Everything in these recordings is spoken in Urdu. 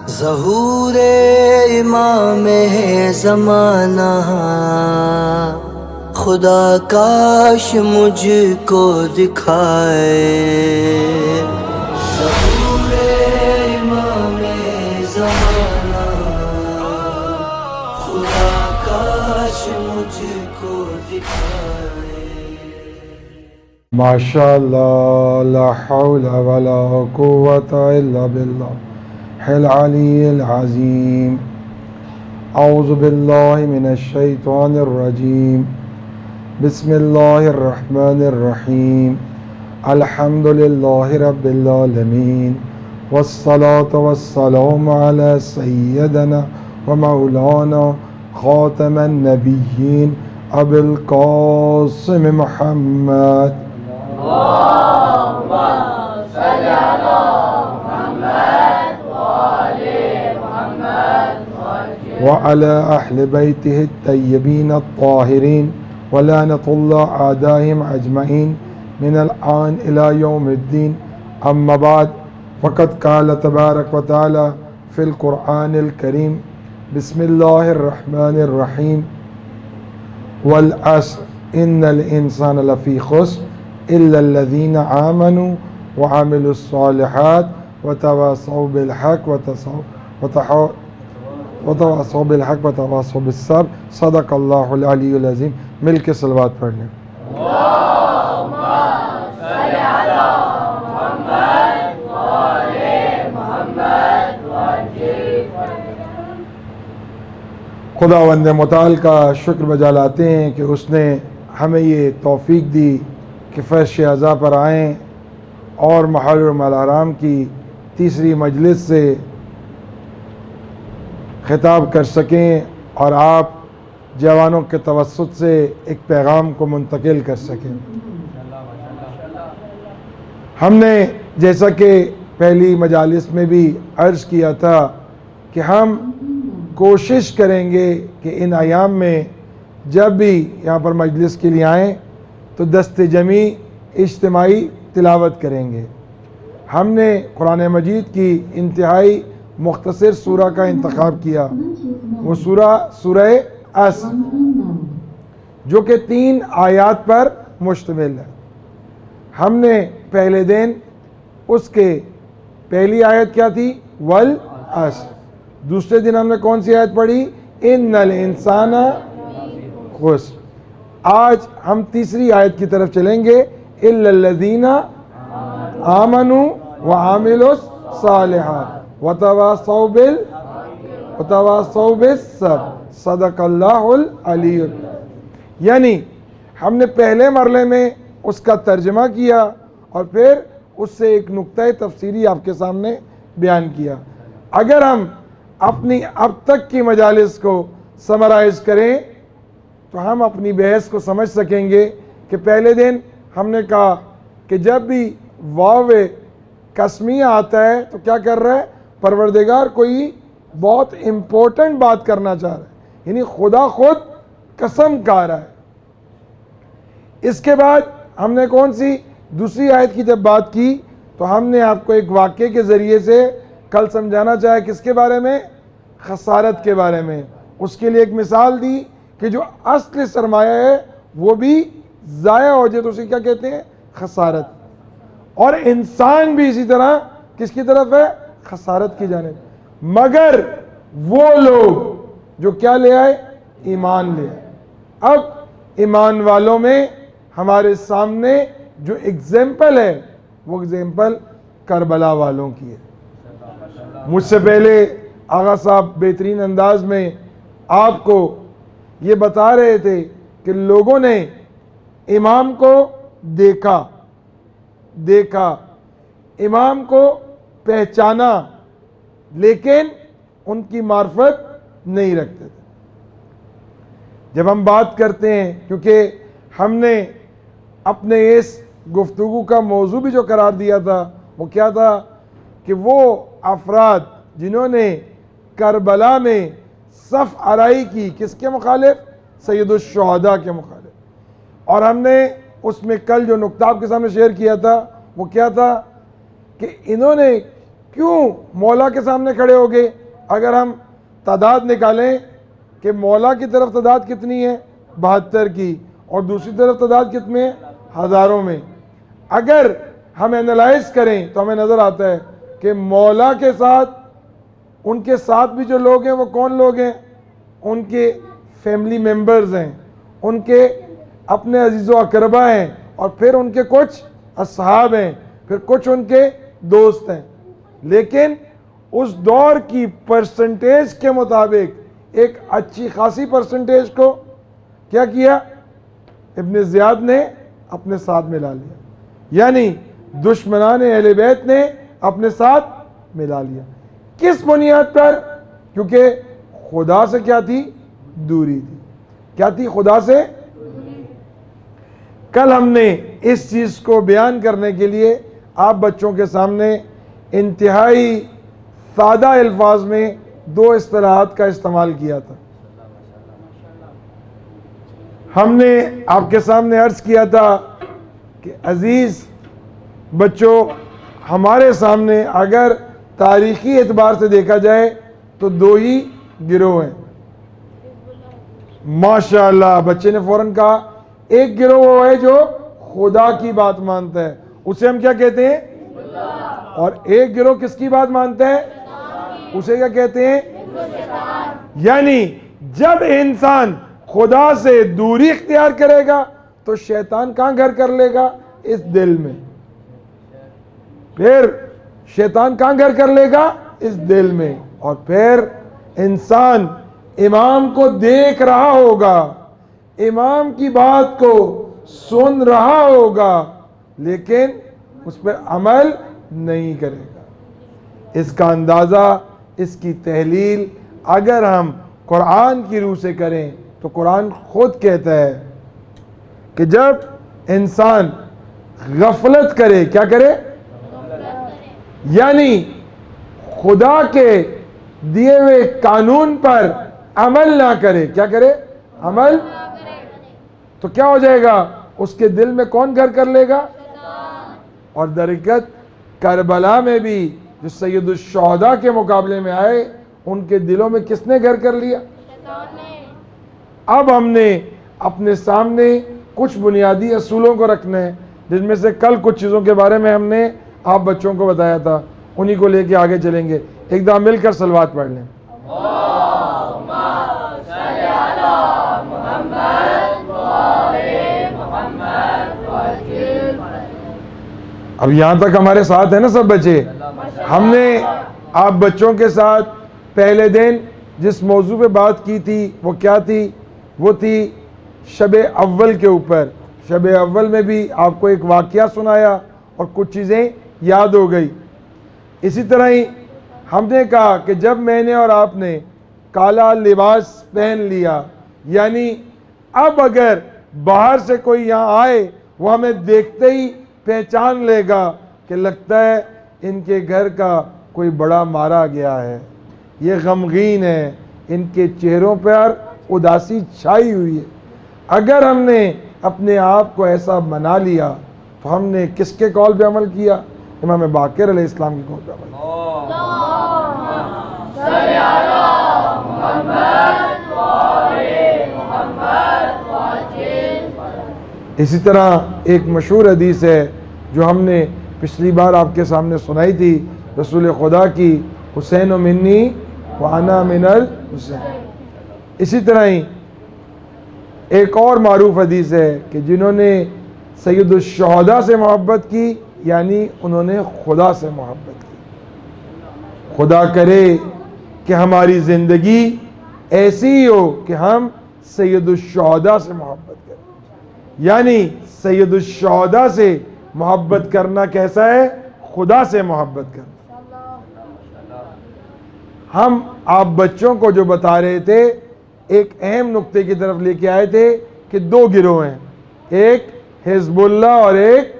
ظہور امام زمانہ خدا کاش مجھ کو دکھائے، ظہور امام زمانہ خدا کاش مجھ کو دکھائے۔ ماشاء اللہ، لا حول ولا قوة الا باللہ العلی العظیم۔ اعوذ باللہ من الشیطان الرجیم، بسم اللہ الرحمن الرحیم۔ الحمد للہ رب العالمین، والصلاة والسلام علی سیدنا و مولانا خاتم النبیین ابی القاسم محمد وعلى أهل بيته الطيبين الطاهرين ولعنة الله أعدائهم أجمعين من الآن إلى يوم الدين. أما بعد، فقد قال تبارك وتعالى في القرآن الكريم: بسم الله الرحمن الرحيم، والعصر إن الإنسان لفي خسر إلا الذين آمنوا وعملوا الصالحات وتواصوا بالحق وتواصوا بالحق وتواصوا بالصبر، صدق اللہ العلی العظیم۔ مل کے صلوات پڑھ لیں۔ اللہم صل علی محمد وآل محمد وعجل۔ خداوند متعال کا شکر بجا لاتے ہیں کہ اس نے ہمیں یہ توفیق دی کہ فیض شہزاں پر آئیں اور محل الحرام کی تیسری مجلس سے خطاب کر سکیں اور آپ جوانوں کے توسط سے ایک پیغام کو منتقل کر سکیں۔ ہم نے جیسا کہ پہلی مجالس میں بھی عرض کیا تھا کہ ہم کوشش کریں گے کہ ان ایام میں جب بھی یہاں پر مجلس کے لیے آئیں تو دست جمعی اجتماعی تلاوت کریں گے۔ ہم نے قرآن مجید کی انتہائی مختصر سورہ کا انتخاب کیا، وہ سورہ عصر، جو کہ 3 آیات پر مشتمل ہے۔ ہم نے پہلے دن اس کے پہلی آیت کیا تھی؟ والعصر۔ دوسرے دن ہم نے کون سی آیت پڑھی؟ ان الانسان خسر۔ آج ہم تیسری آیت کی طرف چلیں گے، الا الذین آمنوا وعملوا الصالحات وتواصوا بالصبر، صدق اللہ العلی۔ یعنی ہم نے پہلے مرحلے میں اس کا ترجمہ کیا اور پھر اس سے ایک نقطہ تفسیری آپ کے سامنے بیان کیا۔ اگر ہم اپنی اب تک کی مجالس کو سمرائز کریں تو ہم اپنی بحث کو سمجھ سکیں گے کہ پہلے دن ہم نے کہا کہ جب بھی واو قسمیہ آتا ہے تو کیا کر رہا ہے؟ پروردگار کوئی بہت امپورٹنٹ بات کرنا چاہ رہا ہے، یعنی خدا خود قسم کھا رہا ہے۔ اس کے بعد ہم نے کون سی دوسری آیت کی جب بات کی تو ہم نے آپ کو ایک واقعے کے ذریعے سے کل سمجھانا چاہے، کس کے بارے میں؟ خسارت کے بارے میں۔ اس کے لیے ایک مثال دی کہ جو اصل سرمایہ ہے وہ بھی ضائع ہو جائے تو اسے کیا کہتے ہیں؟ خسارت۔ اور انسان بھی اسی طرح کس کی طرف ہے؟ خسارت کی جانب۔ مگر وہ لوگ جو کیا لے آئے؟ ایمان لے آئے۔ اب ایمان والوں میں ہمارے سامنے جو اگزامپل ہے وہ اگزامپل کربلا والوں کی ہے۔ مجھ سے پہلے آغا صاحب بہترین انداز میں آپ کو یہ بتا رہے تھے کہ لوگوں نے امام کو دیکھا، امام کو پہچانا، لیکن ان کی معرفت نہیں رکھتے تھے۔ جب ہم بات کرتے ہیں، کیونکہ ہم نے اپنے اس گفتگو کا موضوع بھی جو قرار دیا تھا وہ کیا تھا کہ وہ افراد جنہوں نے کربلا میں صف آرائی کی، کس کے مخالف؟ سید الشہداء کے مخالف۔ اور ہم نے اس میں کل جو نقطہ آپ کے سامنے شیئر کیا تھا وہ کیا تھا کہ انہوں نے کیوں مولا کے سامنے کھڑے ہو گئے؟ اگر ہم تعداد نکالیں کہ مولا کی طرف تعداد کتنی ہے 72 کی، اور دوسری طرف تعداد کتنے ہے ہزاروں میں، اگر ہم اینالائز کریں تو ہمیں نظر آتا ہے کہ مولا کے ساتھ ان کے ساتھ بھی جو لوگ ہیں وہ کون لوگ ہیں؟ ان کے فیملی ممبرز ہیں، ان کے اپنے عزیز و اقربا ہیں، اور پھر ان کے کچھ اصحاب ہیں، پھر کچھ ان کے دوست ہیں۔ لیکن اس دور کی پرسنٹیج کے مطابق ایک اچھی خاصی پرسنٹیج کو کیا کیا؟ ابن زیاد نے اپنے ساتھ ملا لیا، یعنی دشمنان اہل بیت نے اپنے ساتھ ملا لیا۔ کس بنیاد پر؟ کیونکہ خدا سے کیا تھی؟ دوری تھی۔ کیا تھی؟ خدا سے۔ کل ہم نے اس چیز کو بیان کرنے کے لیے آپ بچوں کے سامنے انتہائی سادہ الفاظ میں 2 اصطلاحات کا استعمال کیا تھا۔ ہم نے آپ کے سامنے عرض کیا تھا کہ عزیز بچوں، ہمارے سامنے اگر تاریخی اعتبار سے دیکھا جائے تو 2 ہی گروہ ہیں۔ ماشاءاللہ، بچے نے فوراً کہا ایک گروہ وہ ہے جو خدا کی بات مانتا ہے، اسے ہم کیا کہتے ہیں؟ اور ایک گروہ کس کی بات مانتا ہے؟ اسے کیا کہتے ہیں؟ یعنی جب انسان خدا سے دوری اختیار کرے گا تو شیطان کہاں گھر کر لے گا؟ اس دل میں۔ پھر شیطان کہاں گھر کر لے گا؟ اس دل میں۔ اور پھر انسان امام کو دیکھ رہا ہوگا، امام کی بات کو سن رہا ہوگا، لیکن اس پر عمل نہیں کرے گا۔ اس کا اندازہ، اس کی تحلیل اگر ہم قرآن کی روح سے کریں تو قرآن خود کہتا ہے کہ جب انسان غفلت کرے، کیا کرے؟ یعنی خدا کے دیے ہوئے قانون پر عمل نہ کرے، کیا کرے؟ عمل، تو کیا ہو جائے گا؟ اس کے دل میں کون گھر کر لے گا؟ اور در حقیقت کربلا میں بھی جو سید الشہداء کے مقابلے میں آئے، ان کے دلوں میں کس نے گھر کر لیا؟ اب ہم نے اپنے سامنے کچھ بنیادی اصولوں کو رکھنا ہے، جن میں سے کل کچھ چیزوں کے بارے میں ہم نے آپ بچوں کو بتایا تھا، انہی کو لے کے آگے چلیں گے۔ ایک دفعہ مل کر صلوات پڑھ لیں۔ اب یہاں تک ہمارے ساتھ ہیں نا سب بچے؟ ہم نے آپ بچوں کے ساتھ پہلے دن جس موضوع پہ بات کی تھی وہ کیا تھی؟ وہ تھی شب اول کے اوپر۔ شب اول میں بھی آپ کو ایک واقعہ سنایا اور کچھ چیزیں یاد ہو گئی۔ اسی طرح ہی ہم نے کہا کہ جب میں نے اور آپ نے کالا لباس پہن لیا، یعنی اب اگر باہر سے کوئی یہاں آئے وہ ہمیں دیکھتے ہی پہچان لے گا کہ لگتا ہے ان کے گھر کا کوئی بڑا مارا گیا ہے، یہ غمگین ہے، ان کے چہروں پر اداسی چھائی ہوئی ہے۔ اگر ہم نے اپنے آپ کو ایسا بنا لیا تو ہم نے کس کے قول پہ عمل کیا؟ امام باقر علیہ السلام کے قول پہ عمل کیا۔ اسی طرح ایک مشہور حدیث ہے جو ہم نے پچھلی بار آپ کے سامنے سنائی تھی، رسول خدا کی، حسین منی وانا من الحسین۔ اسی طرح ہی ایک اور معروف حدیث ہے کہ جنہوں نے سید الشہداء سے محبت کی، یعنی انہوں نے خدا سے محبت کی۔ خدا کرے کہ ہماری زندگی ایسی ہی ہو کہ ہم سید الشہداء سے محبت کریں، یعنی سید الشہداء سے محبت کرنا کیسا ہے؟ خدا سے محبت کرنا۔ ہم آپ بچوں کو جو بتا رہے تھے، ایک اہم نقطے کی طرف لے کے آئے تھے کہ 2 گروہ ہیں، ایک حزب اللہ اور ایک۔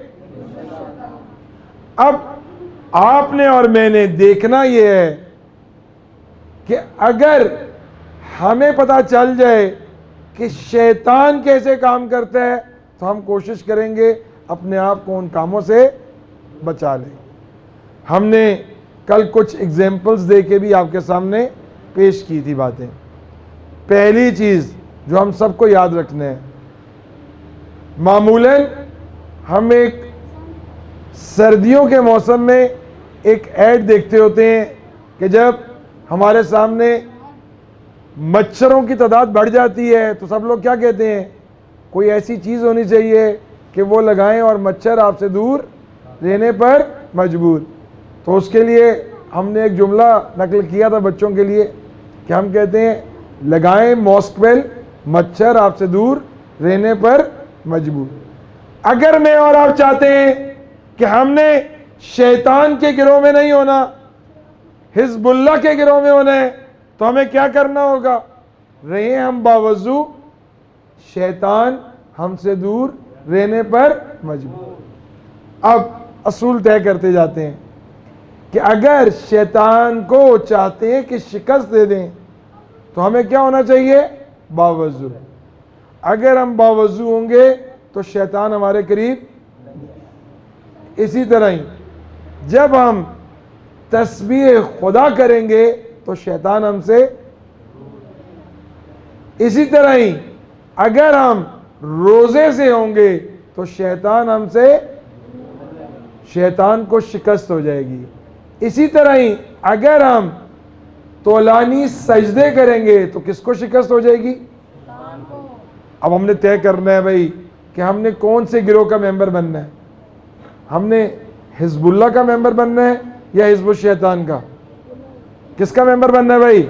اب آپ نے اور میں نے دیکھنا یہ ہے کہ اگر ہمیں پتہ چل جائے کہ شیطان کیسے کام کرتا ہے تو ہم کوشش کریں گے اپنے آپ کو ان کاموں سے بچا لیں۔ ہم نے کل کچھ ایگزامپلز دے کے بھی آپ کے سامنے پیش کی تھی باتیں. پہلی چیز جو ہم سب کو یاد رکھنا ہے، معمولاً ہم ایک سردیوں کے موسم میں ایک ایڈ دیکھتے ہوتے ہیں کہ جب ہمارے سامنے مچھروں کی تعداد بڑھ جاتی ہے تو سب لوگ کیا کہتے ہیں، کوئی ایسی چیز ہونی چاہیے کہ وہ لگائیں اور مچھر آپ سے دور رہنے پر مجبور. تو اس کے لیے ہم نے ایک جملہ نقل کیا تھا بچوں کے لیے کہ ہم کہتے ہیں لگائیں ماسکویل، مچھر آپ سے دور رہنے پر مجبور. اگر میں اور آپ چاہتے ہیں کہ ہم نے شیطان کے گروہ میں نہیں ہونا، حزب اللہ کے گروہ میں ہونا ہے، تو ہمیں کیا کرنا ہوگا؟ رہیں ہم باوضو شیطان ہم سے دور رہنے پر مجبور. اب اصول طے کرتے جاتے ہیں کہ اگر شیطان کو چاہتے ہیں کہ شکست دے دیں تو ہمیں کیا ہونا چاہیے؟ باوضو. اگر ہم باوضو ہوں گے تو شیطان ہمارے قریب. اسی طرح ہی جب ہم تسبیح خدا کریں گے تو شیطان ہم سے. اسی طرح ہی اگر ہم روزے سے ہوں گے تو شیطان ہم سے، شیطان کو شکست ہو جائے گی. اسی طرح ہی اگر ہم طولانی سجدے کریں گے تو کس کو شکست ہو جائے گی؟ اب ہم نے طے کرنا ہے بھائی کہ ہم نے کون سے گروہ کا ممبر بننا ہے. ہم نے حزب اللہ کا ممبر بننا ہے یا حزب الشیطان کا؟ کس کا ممبر بننا ہے بھائی؟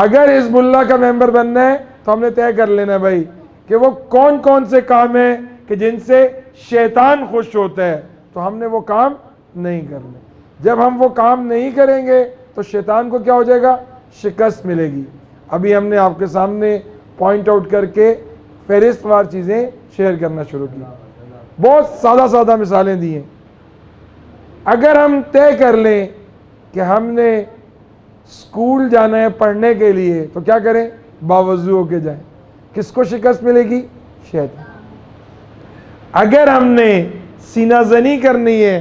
اگر حزب اللہ کا ممبر بننا ہے تو ہم نے طے کر لینا ہے بھائی کہ وہ کون کون سے کام ہیں کہ جن سے شیطان خوش ہوتا ہے، تو ہم نے وہ کام نہیں کرنے. جب ہم وہ کام نہیں کریں گے تو شیطان کو کیا ہو جائے گا؟ شکست ملے گی. ابھی ہم نے آپ کے سامنے پوائنٹ آؤٹ کر کے فہرست وار چیزیں شیئر کرنا شروع کی. بہت سادہ سادہ مثالیں دی ہیں. اگر ہم طے کر لیں کہ ہم نے اسکول جانا ہے پڑھنے کے لیے تو کیا کریں؟ باوضو ہو کے جائیں. کس کو شکست ملے گی؟ شیطان. اگر ہم نے سینہ زنی کرنی ہے،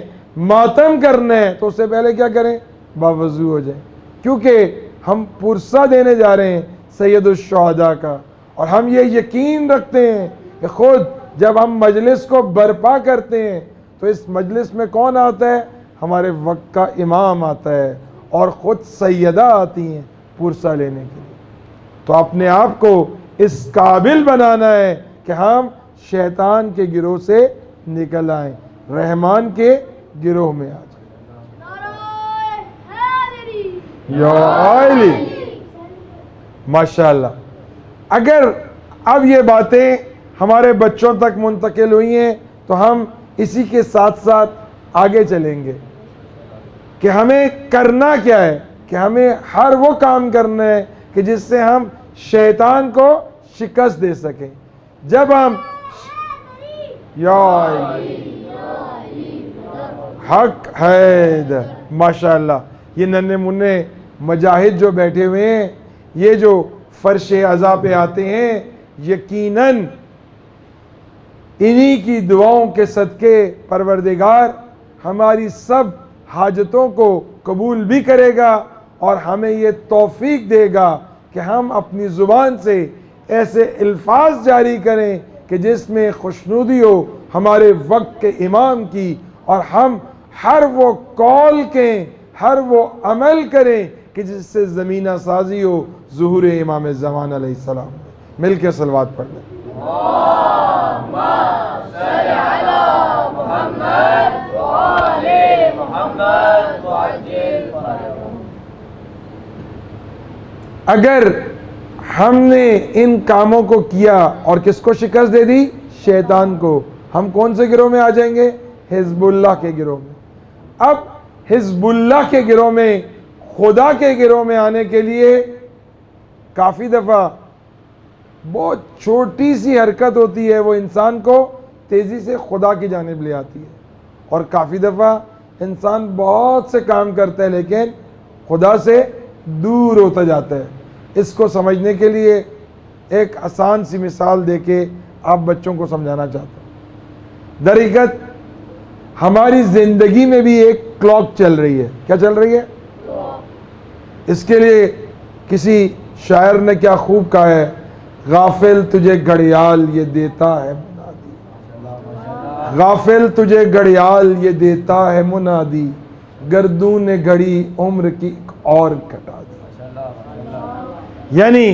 ماتم کرنا ہے، تو اس سے پہلے کیا کریں؟ باوضو ہو جائیں. کیونکہ ہم پرسہ دینے جا رہے ہیں سید الشہداء کا، اور ہم یہ یقین رکھتے ہیں کہ خود جب ہم مجلس کو برپا کرتے ہیں تو اس مجلس میں کون آتا ہے؟ ہمارے وقت کا امام آتا ہے اور خود سیدہ آتی ہیں پرسہ لینے کے لیے. تو اپنے آپ کو اس قابل بنانا ہے کہ ہم شیطان کے گروہ سے نکل آئیں، رحمان کے گروہ میں آ جائیں. یا عائلی ماشاءاللہ. اگر اب یہ باتیں ہمارے بچوں تک منتقل ہوئی ہیں تو ہم اسی کے ساتھ ساتھ آگے چلیں گے کہ ہمیں کرنا کیا ہے، کہ ہمیں ہر وہ کام کرنا ہے کہ جس سے ہم شیطان کو شکست دے سکیں. جب ہم یا حق حیدر ماشاءاللہ، یہ ننھے منھے مجاہد جو بیٹھے ہوئے ہیں، یہ جو فرش عزا پہ آتے ہیں، یقیناً انہی کی دعاؤں کے صدقے پروردگار ہماری سب حاجتوں کو قبول بھی کرے گا اور ہمیں یہ توفیق دے گا کہ ہم اپنی زبان سے ایسے الفاظ جاری کریں کہ جس میں خوشنودی ہو ہمارے وقت کے امام کی، اور ہم ہر وہ قول کہیں، ہر وہ عمل کریں کہ جس سے زمینہ سازی ہو ظہور امام زمان علیہ السلام. مل کے صلوات پڑھ لیں. اگر ہم نے ان کاموں کو کیا اور کس کو شکست دے دی؟ شیطان کو. ہم کون سے گروہ میں آ جائیں گے؟ حزب اللہ کے گروہ میں. اب حزب اللہ کے گروہ میں، خدا کے گروہ میں آنے کے لیے کافی دفعہ بہت چھوٹی سی حرکت ہوتی ہے، وہ انسان کو تیزی سے خدا کی جانب لے آتی ہے، اور کافی دفعہ انسان بہت سے کام کرتا ہے لیکن خدا سے دور ہوتا جاتا ہے. اس کو سمجھنے کے لیے ایک آسان سی مثال دے کے آپ بچوں کو سمجھانا چاہتا ہوں. در حقیقت ہماری زندگی میں بھی ایک کلاک چل رہی ہے. کیا چل رہی ہے؟ اس کے لیے کسی شاعر نے کیا خوب کہا ہے، غافل تجھے گھڑیال یہ دیتا ہے منادی، غافل تجھے گھڑیال یہ دیتا ہے منادی، گردون نے گھڑی عمر کی اور کٹا دی. یعنی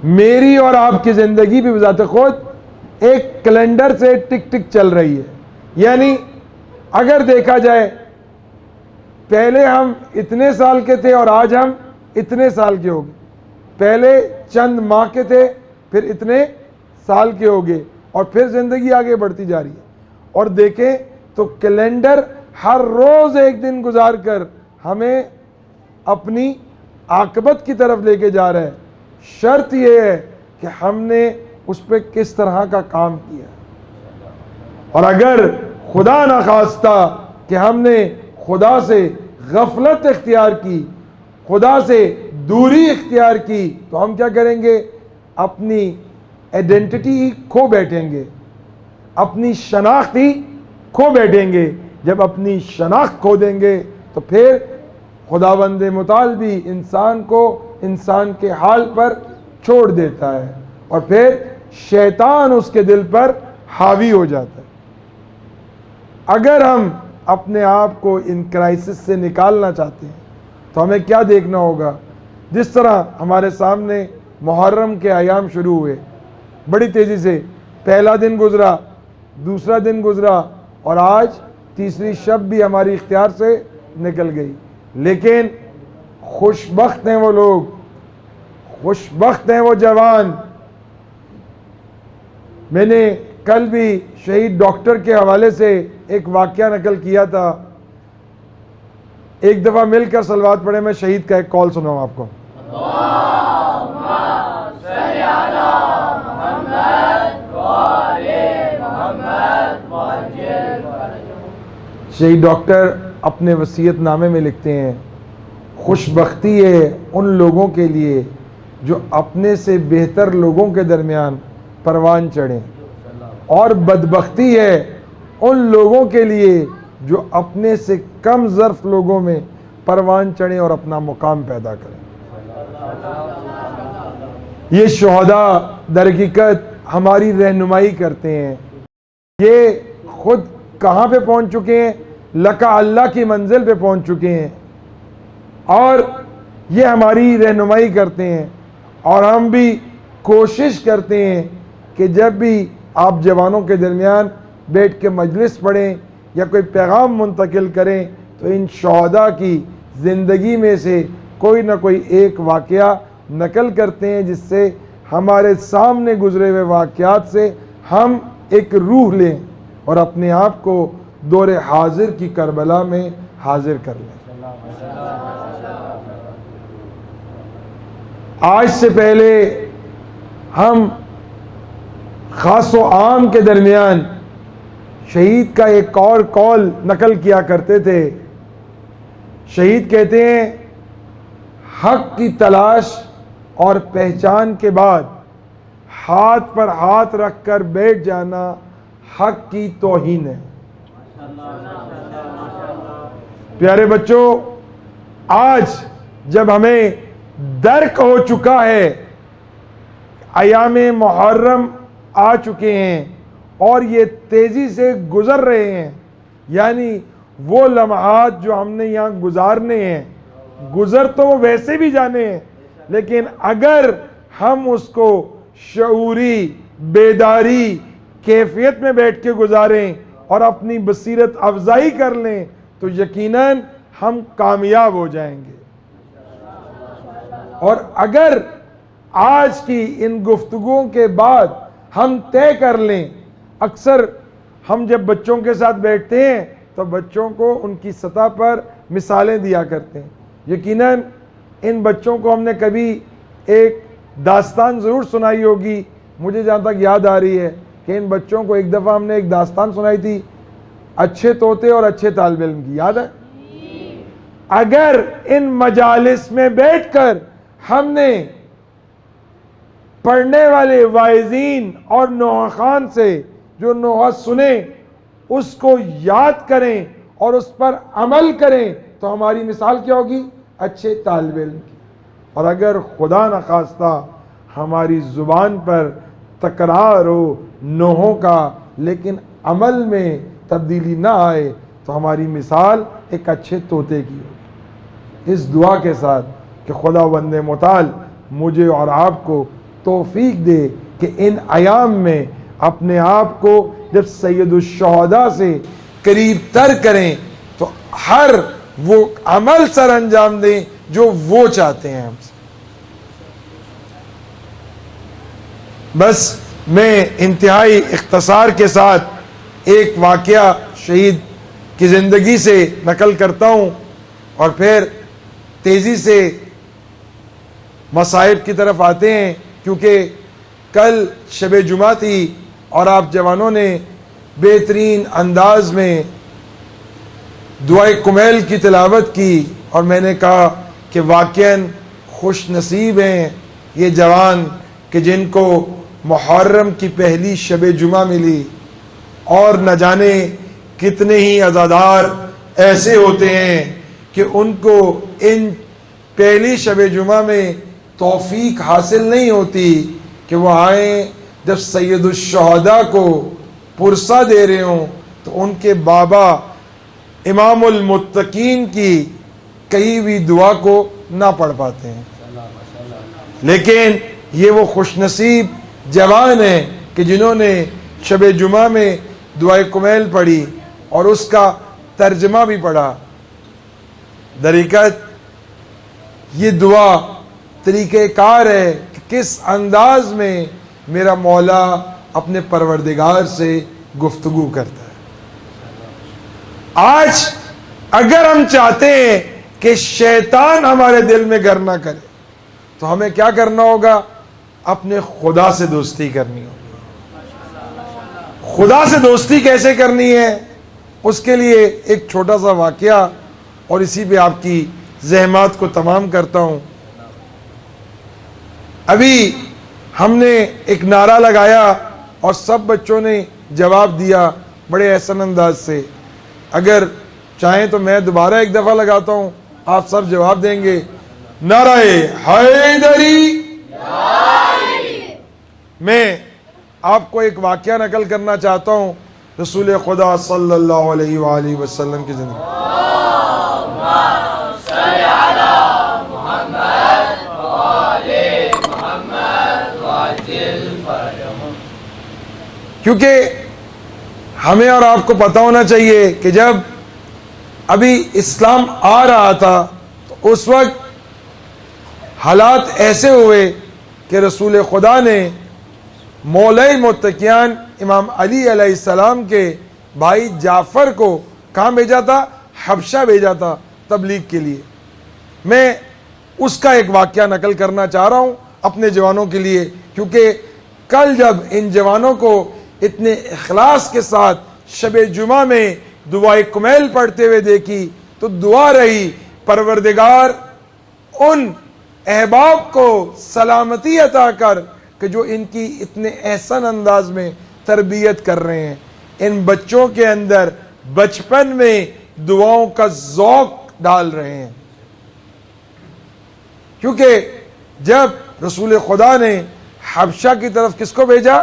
میری اور آپ کی زندگی بھی بذات خود ایک کیلنڈر سے ٹک ٹک چل رہی ہے. یعنی اگر دیکھا جائے پہلے ہم اتنے سال کے تھے اور آج ہم اتنے سال کے ہو گئے، پہلے چند ماہ کے تھے پھر اتنے سال کے ہو گئے، اور پھر زندگی آگے بڑھتی جا رہی ہے. اور دیکھیں تو کیلنڈر ہر روز ایک دن گزار کر ہمیں اپنی عاقبت کی طرف لے کے جا رہا ہے. شرط یہ ہے کہ ہم نے اس پہ کس طرح کا کام کیا. اور اگر خدا نخواستہ کہ ہم نے خدا سے غفلت اختیار کی، خدا سے دوری اختیار کی، تو ہم کیا کریں گے؟ اپنی ایڈنٹیٹی کھو بیٹھیں گے، اپنی شناخت ہی کھو بیٹھیں گے. جب اپنی شناخت کھو دیں گے تو پھر خداوند متعال بھی انسان کو انسان کے حال پر چھوڑ دیتا ہے، اور پھر شیطان اس کے دل پر حاوی ہو جاتا ہے. اگر ہم اپنے آپ کو ان کرائسس سے نکالنا چاہتے ہیں تو ہمیں کیا دیکھنا ہوگا؟ جس طرح ہمارے سامنے محرم کے ایام شروع ہوئے، بڑی تیزی سے پہلا دن گزرا، دوسرا دن گزرا، اور آج تیسری شب بھی ہماری اختیار سے نکل گئی. لیکن خوش بخت ہیں وہ لوگ، خوش بخت ہیں وہ جوان. میں نے کل بھی شہید ڈاکٹر کے حوالے سے ایک واقعہ نقل کیا تھا. ایک دفعہ مل کر صلوات پڑھیں. میں شہید کا ایک کال سناؤں آپ کو. شہید ڈاکٹر اپنے وصیت نامے میں لکھتے ہیں، خوش بختی ہے ان لوگوں کے لیے جو اپنے سے بہتر لوگوں کے درمیان پروان چڑھیں، اور بدبختی ہے ان لوگوں کے لیے جو اپنے سے کم ظرف لوگوں میں پروان چڑھیں اور اپنا مقام پیدا کریں. یہ شہداء در حقیقت ہماری رہنمائی کرتے ہیں. یہ خود کہاں پہ پہنچ چکے ہیں؟ لکا اللہ کی منزل پہ پہنچ چکے ہیں، اور یہ ہماری رہنمائی کرتے ہیں. اور ہم بھی کوشش کرتے ہیں کہ جب بھی آپ جوانوں کے درمیان بیٹھ کے مجلس پڑھیں یا کوئی پیغام منتقل کریں تو ان شہداء کی زندگی میں سے کوئی نہ کوئی ایک واقعہ نقل کرتے ہیں، جس سے ہمارے سامنے گزرے ہوئے واقعات سے ہم ایک روح لیں اور اپنے آپ کو دور حاضر کی کربلا میں حاضر کر لیں. آج سے پہلے ہم خاص و عام کے درمیان شہید کا ایک اور قول نقل کیا کرتے تھے. شہید کہتے ہیں، حق کی تلاش اور پہچان کے بعد ہاتھ پر ہاتھ رکھ کر بیٹھ جانا حق کی توہین ہے. پیارے بچوں، آج جب ہمیں درک ہو چکا ہے، ایام محرم آ چکے ہیں اور یہ تیزی سے گزر رہے ہیں، یعنی وہ لمحات جو ہم نے یہاں گزارنے ہیں، گزر تو وہ ویسے بھی جانے ہیں، لیکن اگر ہم اس کو شعوری بیداری کیفیت میں بیٹھ کے گزاریں اور اپنی بصیرت افزائی کر لیں تو یقیناً ہم کامیاب ہو جائیں گے. اور اگر آج کی ان گفتگوؤں کے بعد ہم طے کر لیں، اکثر ہم جب بچوں کے ساتھ بیٹھتے ہیں تو بچوں کو ان کی سطح پر مثالیں دیا کرتے ہیں. یقیناً ان بچوں کو ہم نے کبھی ایک داستان ضرور سنائی ہوگی. مجھے جہاں تک یاد آ رہی ہے کہ ان بچوں کو ایک دفعہ ہم نے ایک داستان سنائی تھی، اچھے طوطے اور اچھے طالب علم کی. یاد ہے؟ اگر ان مجالس میں بیٹھ کر ہم نے پڑھنے والے واعظین اور نوحہ خان سے جو نوحہ سنے اس کو یاد کریں اور اس پر عمل کریں تو ہماری مثال کیا ہوگی؟ اچھے طالب علم کی۔ اور اگر خدا نخواستہ ہماری زبان پر تکرار ہو نوحوں کا لیکن عمل میں تبدیلی نہ آئے تو ہماری مثال ایک اچھے طوطے کی ہوگی۔ اس دعا کے ساتھ کہ خدا بند متعال مجھے اور آپ کو توفیق دے کہ ان ایام میں اپنے آپ کو جب سید الشہداء سے قریب تر کریں تو ہر وہ عمل سر انجام دیں جو وہ چاہتے ہیں ہم سے۔ بس میں انتہائی اختصار کے ساتھ ایک واقعہ شہید کی زندگی سے نقل کرتا ہوں اور پھر تیزی سے مصائب کی طرف آتے ہیں، کیونکہ کل شب جمعہ تھی اور آپ جوانوں نے بہترین انداز میں دعائے کمیل کی تلاوت کی اور میں نے کہا کہ واقعاً خوش نصیب ہیں یہ جوان کہ جن کو محرم کی پہلی شب جمعہ ملی، اور نہ جانے کتنے ہی عزادار ایسے ہوتے ہیں کہ ان کو ان پہلی شب جمعہ میں توفیق حاصل نہیں ہوتی کہ وہ آئیں جب سید الشہداء کو پرسہ دے رہے ہوں تو ان کے بابا امام المتقین کی کہی ہوئی دعا کو نہ پڑھ پاتے ہیں۔ لیکن یہ وہ خوش نصیب جوان ہیں کہ جنہوں نے شب جمعہ میں دعائے کمیل پڑھی اور اس کا ترجمہ بھی پڑھا۔ درحقیقت یہ دعا طریقہ کار ہے کہ کس انداز میں میرا مولا اپنے پروردگار سے گفتگو کرتا ہے۔ آج اگر ہم چاہتے ہیں کہ شیطان ہمارے دل میں گھر نہ کرے تو ہمیں کیا کرنا ہوگا؟ اپنے خدا سے دوستی کرنی ہوگی۔ خدا سے دوستی کیسے کرنی ہے؟ اس کے لیے ایک چھوٹا سا واقعہ اور اسی پہ آپ کی زحمات کو تمام کرتا ہوں۔ ابھی ہم نے ایک نعرہ لگایا اور سب بچوں نے جواب دیا بڑے احسن انداز سے۔ اگر چاہیں تو میں دوبارہ ایک دفعہ لگاتا ہوں، آپ سب جواب دیں گے۔ نعرہ حیدری۔ میں آپ کو ایک واقعہ نقل کرنا چاہتا ہوں رسول خدا صلی اللہ علیہ وآلہ وسلم کی زندگی۔ کیونکہ ہمیں اور آپ کو پتہ ہونا چاہیے کہ جب ابھی اسلام آ رہا تھا تو اس وقت حالات ایسے ہوئے کہ رسول خدا نے مولائے متقیان امام علی علیہ السلام کے بھائی جعفر کو کہاں بھیجا تھا؟ حبشہ بھیجا تھا تبلیغ کے لیے۔ میں اس کا ایک واقعہ نقل کرنا چاہ رہا ہوں اپنے جوانوں کے لیے، کیونکہ کل جب ان جوانوں کو اتنے اخلاص کے ساتھ شب جمعہ میں دعائے کمیل پڑھتے ہوئے دیکھی تو دعا رہی پروردگار ان احباب کو سلامتی عطا کر کہ جو ان کی اتنے احسن انداز میں تربیت کر رہے ہیں، ان بچوں کے اندر بچپن میں دعاؤں کا ذوق ڈال رہے ہیں۔ کیونکہ جب رسول خدا نے حبشہ کی طرف کس کو بھیجا؟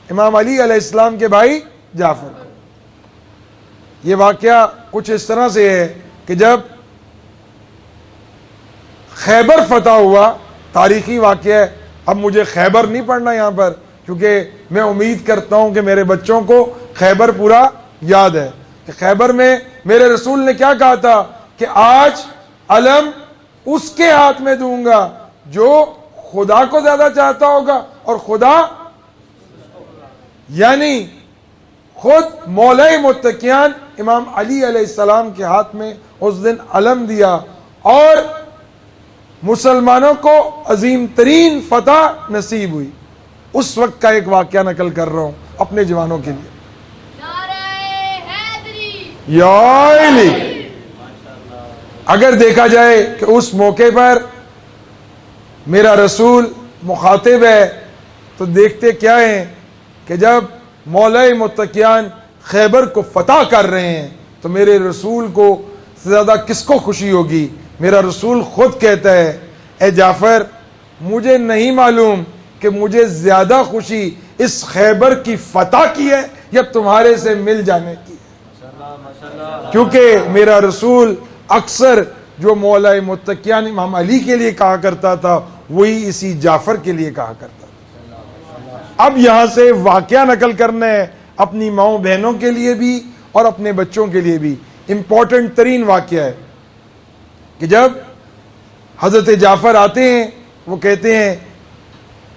امام علی علیہ السلام کے بھائی جعفر کو۔ یہ واقعہ کچھ اس طرح سے ہے کہ جب خیبر فتح ہوا، تاریخی واقعہ ہے، اب مجھے خیبر نہیں پڑھنا یہاں پر کیونکہ میں امید کرتا ہوں کہ میرے بچوں کو خیبر پورا یاد ہے کہ خیبر میں میرے رسول نے کیا کہا تھا کہ آج علم اس کے ہاتھ میں دوں گا جو خدا کو زیادہ چاہتا ہوگا، اور خدا یعنی خود مولائے متقیان امام علی علیہ السلام کے ہاتھ میں اس دن علم دیا اور مسلمانوں کو عظیم ترین فتح نصیب ہوئی۔ اس وقت کا ایک واقعہ نقل کر رہا ہوں اپنے جوانوں کے لیے۔ یا علی، اگر دیکھا جائے کہ اس موقع پر میرا رسول مخاطب ہے تو دیکھتے کیا ہیں کہ جب مولائے متقیان خیبر کو فتح کر رہے ہیں تو میرے رسول کو زیادہ کس کو خوشی ہوگی؟ میرا رسول خود کہتا ہے اے جعفر مجھے نہیں معلوم کہ مجھے زیادہ خوشی اس خیبر کی فتح کی ہے یا تمہارے سے مل جانے کی ہے، کیونکہ میرا رسول اکثر جو مولا متقیان امام علی کے لیے کہا کرتا تھا وہی اسی جعفر کے لیے کہا کرتا تھا۔ اب یہاں سے واقعہ نقل کرنا ہے اپنی ماؤں بہنوں کے لیے بھی اور اپنے بچوں کے لیے بھی۔ امپورٹنٹ ترین واقعہ ہے کہ جب حضرت جعفر آتے ہیں وہ کہتے ہیں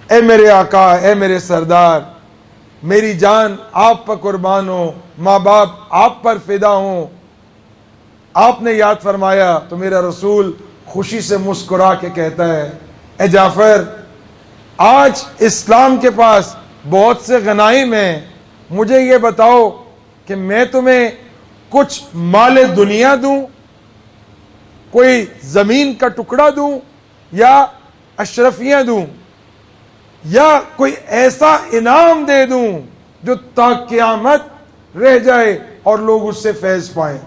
اے میرے آقا، اے میرے سردار، میری جان آپ پر قربان ہو، ماں باپ آپ پر فدا ہوں، آپ نے یاد فرمایا تو میرا رسول خوشی سے مسکرا کے کہتا ہے اے جعفر آج اسلام کے پاس بہت سے غنائم ہیں، مجھے یہ بتاؤ کہ میں تمہیں کچھ مال دنیا دوں، کوئی زمین کا ٹکڑا دوں یا اشرفیاں دوں یا کوئی ایسا انعام دے دوں جو تا قیامت رہ جائے اور لوگ اس سے فیض پائیں؟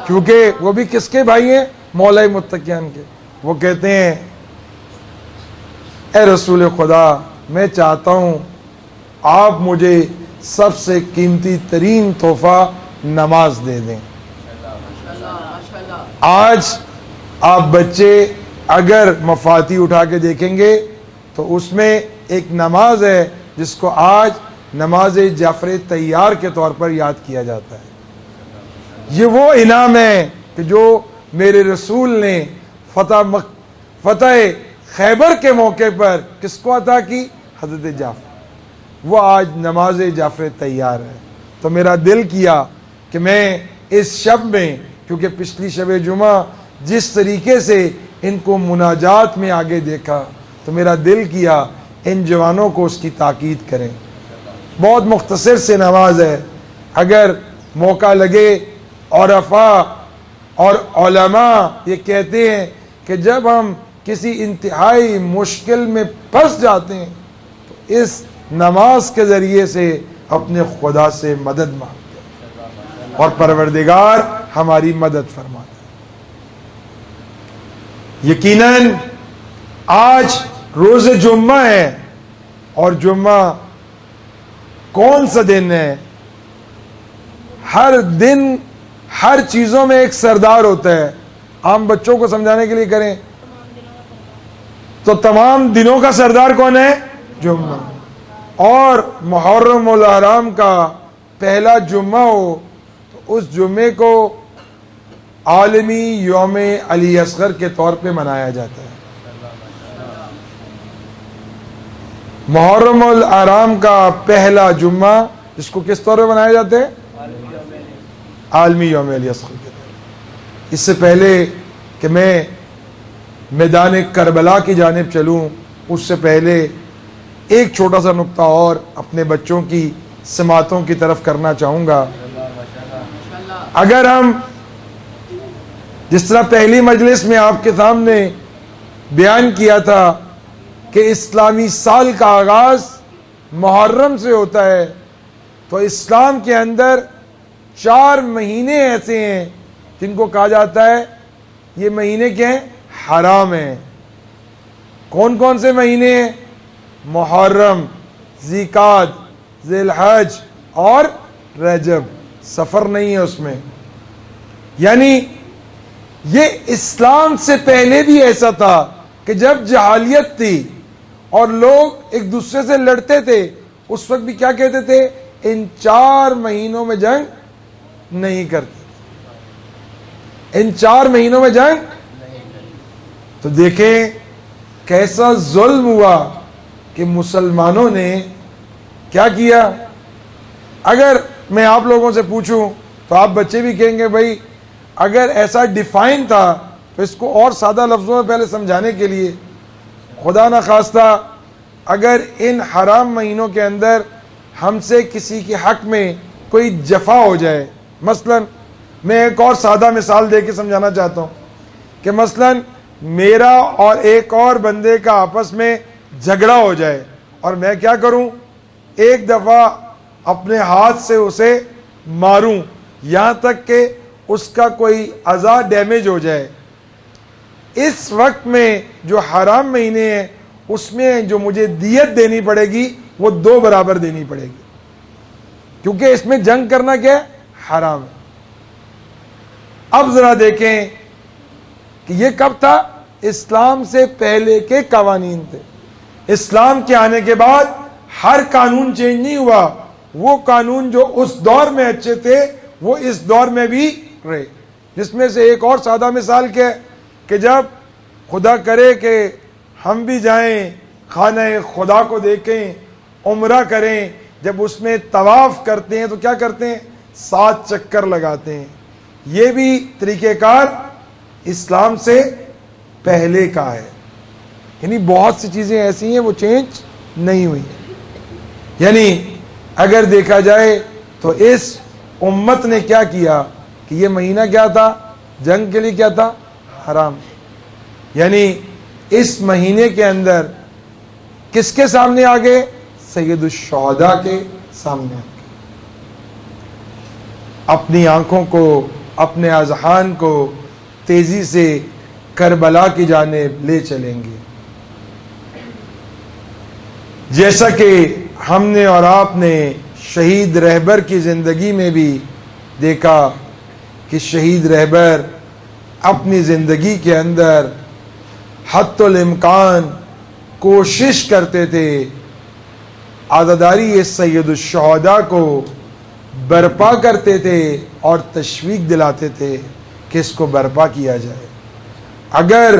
کیونکہ وہ بھی کس کے بھائی ہیں؟ مولا متقیان کے۔ وہ کہتے ہیں اے رسول خدا میں چاہتا ہوں آپ مجھے سب سے قیمتی ترین تحفہ نماز دے دیں۔ آج آپ بچے اگر مفاتی اٹھا کے دیکھیں گے تو اس میں ایک نماز ہے جس کو آج نماز جعفر طیار کے طور پر یاد کیا جاتا ہے۔ یہ وہ انعام ہے کہ جو میرے رسول نے فتح خیبر کے موقع پر کس کو عطا کی؟ حضرت جعفر۔ وہ آج نماز جعفر طیار ہے۔ تو میرا دل کیا کہ میں اس شب میں، کیونکہ پچھلی شب جمعہ جس طریقے سے ان کو مناجات میں آگے دیکھا تو میرا دل کیا ان جوانوں کو اس کی تاکید کریں۔ بہت مختصر سے نماز ہے، اگر موقع لگے عرفاء اور علماء یہ کہتے ہیں کہ جب ہم کسی انتہائی مشکل میں پھنس جاتے ہیں تو اس نماز کے ذریعے سے اپنے خدا سے مدد مانگتے ہیں اور پروردگار ہماری مدد فرماتا ہے۔ یقیناً آج روز جمعہ ہے اور جمعہ کون سا دن ہے؟ ہر دن ہر چیزوں میں ایک سردار ہوتا ہے۔ عام بچوں کو سمجھانے کے لیے کریں تو تمام دنوں کا سردار کون ہے؟ جمعہ۔ اور محرم الحرام کا پہلا جمعہ ہو تو اس جمعے کو عالمی یوم علی اصغر کے طور پہ منایا جاتا ہے۔ محرم الحرام کا پہلا جمعہ جس کو کس طور پہ منایا جاتا ہے؟ عالمی یوم علی اصغر کے طور پہ۔ اس سے پہلے کہ میں میدان کربلا کی جانب چلوں اس سے پہلے ایک چھوٹا سا نقطہ اور اپنے بچوں کی سماعتوں کی طرف کرنا چاہوں گا۔ اگر ہم جس طرح پہلی مجلس میں آپ کے سامنے بیان کیا تھا کہ اسلامی سال کا آغاز محرم سے ہوتا ہے تو اسلام کے اندر 4 مہینے ایسے ہیں جن کو کہا جاتا ہے یہ مہینے کیا ہیں؟ حرام ہیں۔ کون کون سے مہینے ہیں؟ محرم، ذیقعد، ذی الحج اور رجب۔ سفر نہیں ہے اس میں۔ یعنی یہ اسلام سے پہلے بھی ایسا تھا کہ جب جہالیت تھی اور لوگ ایک دوسرے سے لڑتے تھے اس وقت بھی کیا کہتے تھے؟ ان 4 مہینوں میں جنگ نہیں کرتے، ان 4 مہینوں میں جنگ۔ تو دیکھیں کیسا ظلم ہوا کہ مسلمانوں نے کیا کیا۔ اگر میں آپ لوگوں سے پوچھوں تو آپ بچے بھی کہیں گے بھائی اگر ایسا ڈیفائن تھا تو اس کو اور سادہ لفظوں میں پہلے سمجھانے کے لیے، خدا نہ خواستہ اگر ان حرام مہینوں کے اندر ہم سے کسی کے حق میں کوئی جفا ہو جائے، مثلا میں ایک اور سادہ مثال دے کے سمجھانا چاہتا ہوں کہ مثلا میرا اور ایک اور بندے کا آپس میں جھگڑا ہو جائے اور میں کیا کروں، ایک دفعہ اپنے ہاتھ سے اسے ماروں یہاں تک کہ اس کا کوئی اعضاء ڈیمیج ہو جائے. اس وقت میں جو حرام مہینے ہیں اس میں جو مجھے دیت دینی پڑے گی وہ 2 برابر دینی پڑے گی، کیونکہ اس میں جنگ کرنا کیا ہے؟ حرام ہے. اب ذرا دیکھیں کہ یہ کب تھا؟ اسلام سے پہلے کے قوانین تھے. اسلام کے آنے کے بعد ہر قانون چینج نہیں ہوا، وہ قانون جو اس دور میں اچھے تھے وہ اس دور میں بھی رہے. جس میں سے ایک اور سادہ مثال کیا ہے کہ جب خدا کرے کہ ہم بھی جائیں خانہ خدا کو دیکھیں، عمرہ کریں، جب اس میں طواف کرتے ہیں تو کیا کرتے ہیں؟ 7 چکر لگاتے ہیں. یہ بھی طریقہ کار اسلام سے پہلے کا ہے. یعنی بہت سی چیزیں ایسی ہیں وہ چینج نہیں ہوئی. یعنی اگر دیکھا جائے تو اس امت نے کیا کیا کہ یہ مہینہ کیا تھا؟ جنگ کے لیے کیا تھا؟ حرام. یعنی اس مہینے کے اندر کس کے سامنے آگے؟ سید الشہداء کے سامنے آگے. اپنی آنکھوں کو، اپنے اذہان کو تیزی سے کربلا کی جانب لے چلیں گے. جیسا کہ ہم نے اور آپ نے شہید رہبر کی زندگی میں بھی دیکھا کہ شہید رہبر اپنی زندگی کے اندر حتی الامکان کوشش کرتے تھے عزاداری سید الشہداء کو برپا کرتے تھے اور تشویق دلاتے تھے کہ اس کو برپا کیا جائے. اگر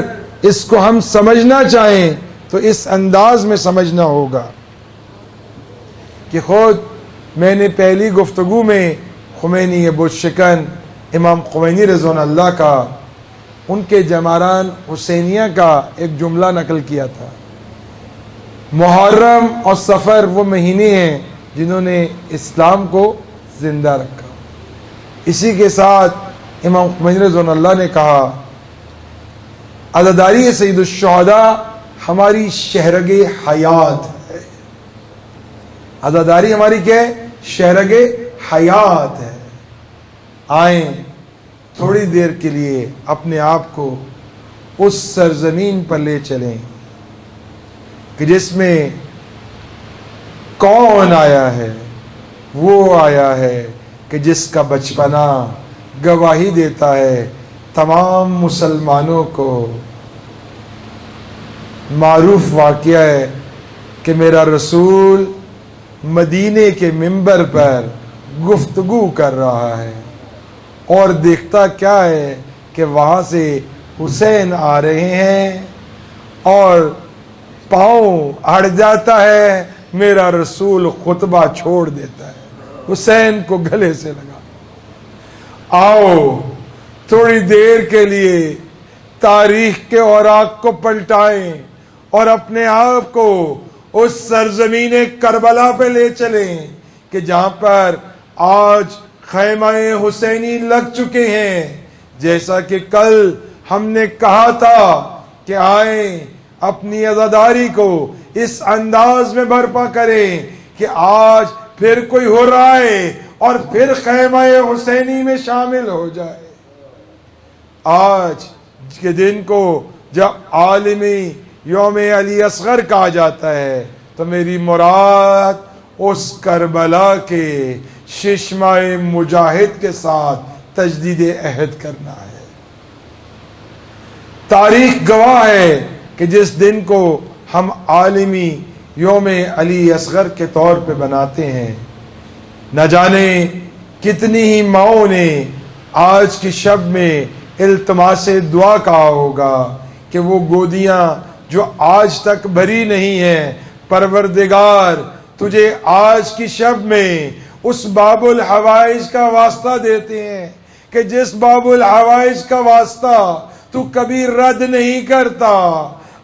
اس کو ہم سمجھنا چاہیں تو اس انداز میں سمجھنا ہوگا کہ خود میں نے پہلی گفتگو میں خمینی بت شکن امام خمینی رضوان اللہ کا، ان کے جماران حسینیہ کا ایک جملہ نقل کیا تھا. محرم اور سفر وہ مہینے ہیں جنہوں نے اسلام کو زندہ رکھا. اسی کے ساتھ امام خمینی رضوان اللہ نے کہا عزاداری سید الشہداء ہماری شہرگ حیات ہے. عزاداری ہماری کیا ہے؟ شہرگ حیات ہے. آئیں تھوڑی دیر کے لیے اپنے آپ کو اس سرزمین پر لے چلیں کہ جس میں کون آیا ہے؟ وہ آیا ہے کہ جس کا بچپنا گواہی دیتا ہے تمام مسلمانوں کو. معروف واقعہ ہے کہ میرا رسول مدینے کے منبر پر گفتگو کر رہا ہے اور دیکھتا کیا ہے کہ وہاں سے حسین آ رہے ہیں اور پاؤں اڑ جاتا ہے. میرا رسول خطبہ چھوڑ دیتا ہے، حسین کو گلے سے لگا. آؤ تھوڑی دیر کے لیے تاریخ کے اوراق کو پلٹائیں اور اپنے آپ کو اس سرزمین کربلا پہ لے چلیں کہ جہاں پر آج خیمہ حسینی لگ چکے ہیں. جیسا کہ کل ہم نے کہا تھا کہ آئیں اپنی عزاداری کو اس انداز میں برپا کریں کہ آج پھر کوئی ہو رہا ہے اور پھر خیمہ حسینی میں شامل ہو جائے. آج کے دن کو جب عالمی یوم علی اصغر کہا جاتا ہے تو میری مراد اس کربلا کے ششمائے مجاہد کے ساتھ تجدید عہد کرنا ہے. تاریخ گواہ ہے کہ جس دن کو ہم عالمی یوم علی اصغر کے طور پہ بناتے ہیں، نہ جانے کتنی ہی ماؤں نے آج کی شب میں التماس دعا کہا ہوگا کہ وہ گودیاں جو آج تک بھری نہیں ہیں، پروردگار تجھے آج کی شب میں اس باب الحوائج کا واسطہ دیتے ہیں کہ جس باب الحوائج کا واسطہ تو کبھی رد نہیں کرتا.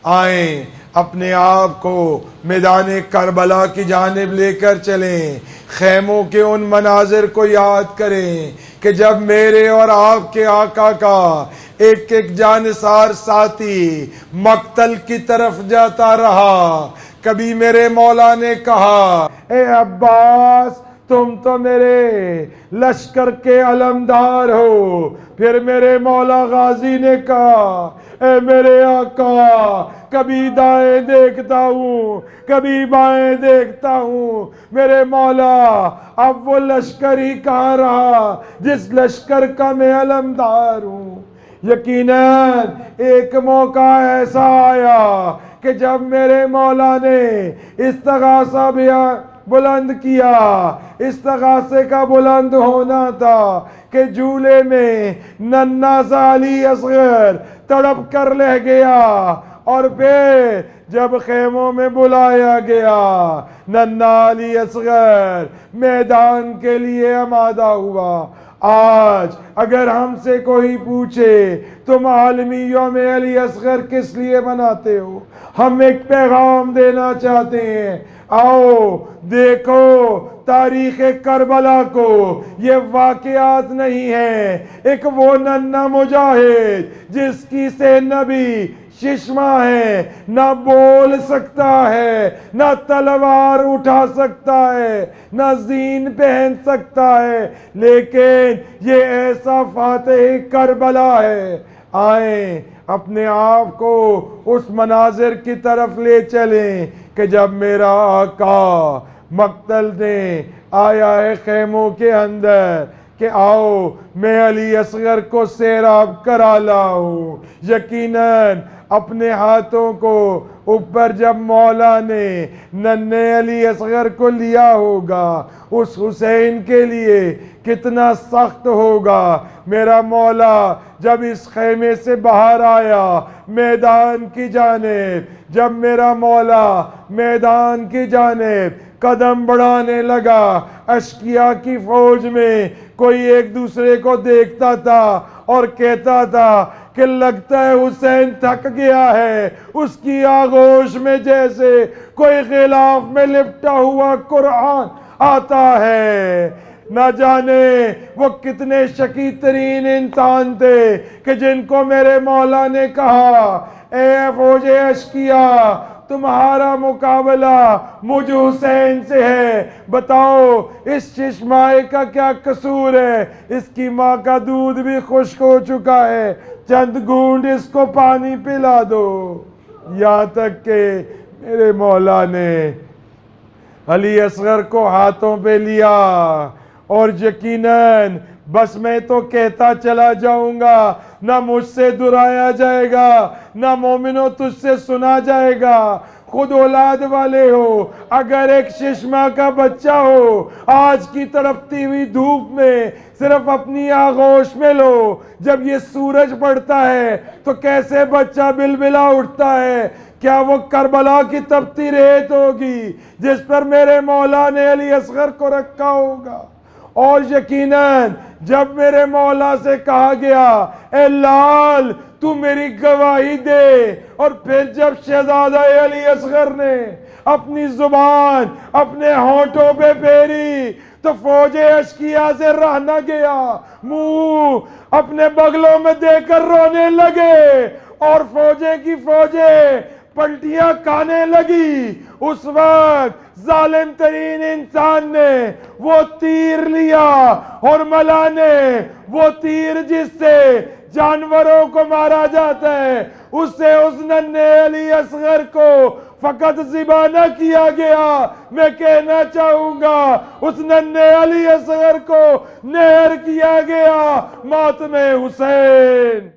آئیں اپنے آپ کو میدان کربلا کی جانب لے کر چلیں، خیموں کے ان مناظر کو یاد کریں کہ جب میرے اور آپ کے آقا کا ایک ایک جانثار ساتھی مقتل کی طرف جاتا رہا. کبھی میرے مولا نے کہا اے عباس تم تو میرے لشکر کے علمدار ہو۔ پھر میرے مولا غازی نے کہا اے میرے آقا، کبھی دائیں دیکھتا ہوں کبھی بائیں دیکھتا ہوں، میرے مولا اب وہ لشکر ہی کہاں رہا جس لشکر کا میں علمدار ہوں۔ یقیناً ایک موقع ایسا آیا کہ جب میرے مولا نے استغاثہ بلند کیا، استغاثے کا بلند ہونا تھا کہ جھولے میں ننھا سا علی اصغر تڑپ کر رہ گیا، اور پھر جب خیموں میں بلایا گیا ننھا علی اصغر میدان کے لیے آمادہ ہوا۔ آج اگر ہم سے کوئی پوچھے تم عالمی یوم علی اصغر کس لیے مناتے ہو، ہم ایک پیغام دینا چاہتے ہیں۔ آؤ دیکھو تاریخ کربلا کو، یہ واقعات نہیں ہیں، ایک وہ ننھا مجاہد جس کی سے نبی ششمہ ہے، نہ بول سکتا ہے، نہ تلوار اٹھا سکتا ہے، نہ زین پہن سکتا ہے، لیکن یہ ایسا فاتح کربلا ہے۔ آئیں اپنے آپ کو اس مناظر کی طرف لے چلیں کہ جب میرا آقا مقتل نے آیا ہے خیموں کے اندر کہ آؤ میں علی اصغر کو سیراب کرا لاؤں۔ یقیناً اپنے ہاتھوں کو اوپر جب مولا نے ننھے علی اصغر کو لیا ہوگا، اس حسین کے لیے کتنا سخت ہوگا۔ میرا مولا جب اس خیمے سے باہر آیا میدان کی جانب، جب میرا مولا میدان کی جانب قدم بڑھانے لگا، اشقیاء کی فوج میں کوئی ایک دوسرے کو دیکھتا تھا اور کہتا تھا کہ لگتا ہے حسین تھک گیا ہے، اس کی آغوش میں جیسے کوئی غلاف میں لپٹا ہوا قرآن آتا ہے۔ نہ جانے وہ کتنے شقی ترین انسان تھے کہ جن کو میرے مولا نے کہا اے فوج اشقیاء، تمہارا مقابلہ مجھ حسین سے ہے، بتاؤ اس چشمائے کا کیا قصور ہے، اس کی ماں کا دودھ بھی خشک ہو چکا ہے، چند گھونٹ اس کو پانی پلا دو۔ یہاں تک کہ میرے مولا نے علی اصغر کو ہاتھوں پہ لیا، اور یقیناً بس میں تو کہتا چلا جاؤں گا، نہ مجھ سے دہرایا جائے گا، نہ مومنوں تجھ سے سنا جائے گا۔ خود اولاد والے ہو، اگر ایک ششمہ کا بچہ ہو، آج کی تڑپتی ہوئی دھوپ میں صرف اپنی آغوش میں لو، جب یہ سورج پڑتا ہے تو کیسے بچہ بلبلا اٹھتا ہے، کیا وہ کربلا کی تپتی ریت ہوگی جس پر میرے مولا نے علی اصغر کو رکھا ہوگا۔ اور یقیناً جب میرے مولا سے کہا گیا اے لال تو میری گواہی دے، اور پھر جب شہزادہ علی اصغر نے اپنی زبان اپنے ہونٹوں پہ پھیری تو فوج اشقیاء سے رہ نہ گیا، منہ اپنے بغلوں میں دے کر رونے لگے، اور فوجیں کی فوجیں پلٹیاں کھانے لگی۔ اس وقت ظالم ترین انسان نے وہ تیر لیا، اور ملا نے وہ تیر جس سے جانوروں کو مارا جاتا ہے، اس سے اس ننھے علی اصغر کو فقط ذبح نہ کیا گیا، میں کہنا چاہوں گا اس ننھے علی اصغر کو نہر کیا گیا۔ ماتم حسین۔